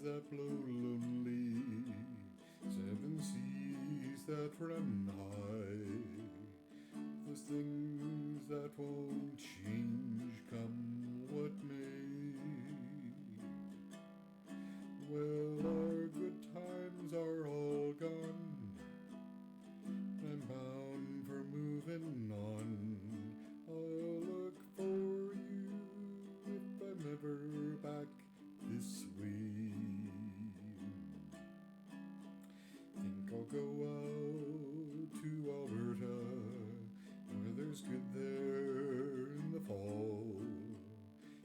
that blow lonely, 7 seas that run high, those things that won't change come what may. Well, our good times are all gone, I'm bound for moving on. I'll look for you if I'm ever back this way. Think I'll go out to Alberta, weather's good there in the fall.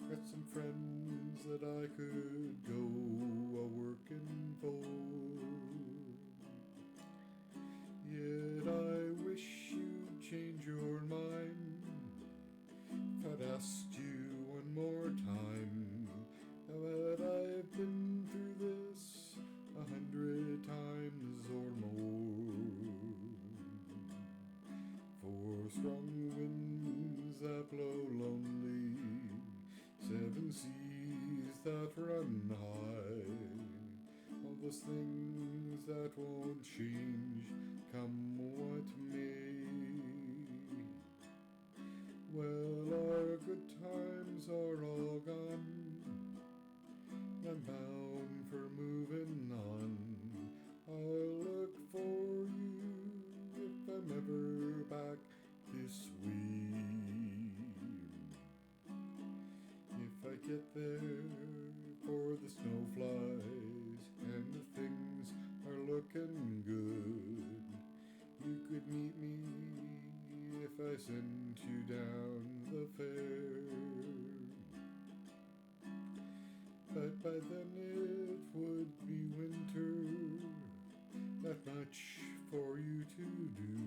Got some friends that I could go a-working for. Yet I wish you'd change your mind. If I'd asked you one more time, but I've been through this 100 times or more. 4 strong winds that blow lonely, 7 seas that run high, all those things that won't change come what may. Well, our good times are all gone, I'm bound for moving on. I'll look for you if I'm ever back this way. If I get there for the snow flies and the things are looking good, you could meet me if I sent you down the fair. But by then it would be winter, not much for you to do,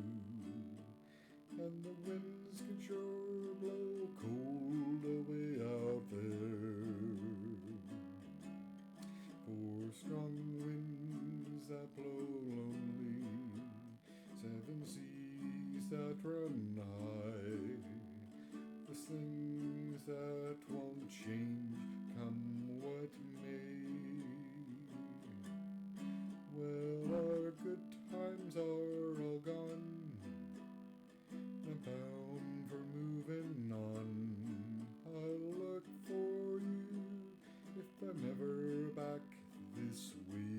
and the winds can sure blow cold away out there. 4 strong winds that blow lonely, 7 seas that run high, the things that won't change come what may. Well, our good times are all gone, I'm bound for moving on. I'll look for you if I'm ever back this way.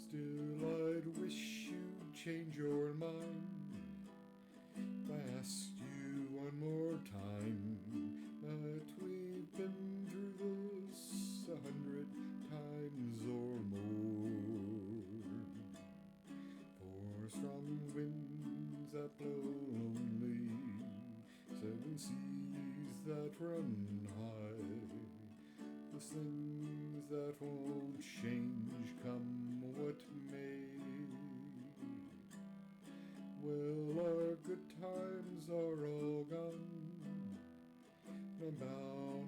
Still, I'd wish you'd change your mind. I asked you one more time, but we've been through this 100 times or more. 4 strong winds that blow lonely, 7 seas that run high, the things that won't change come what may. Well, our good times are all gone, I'm bound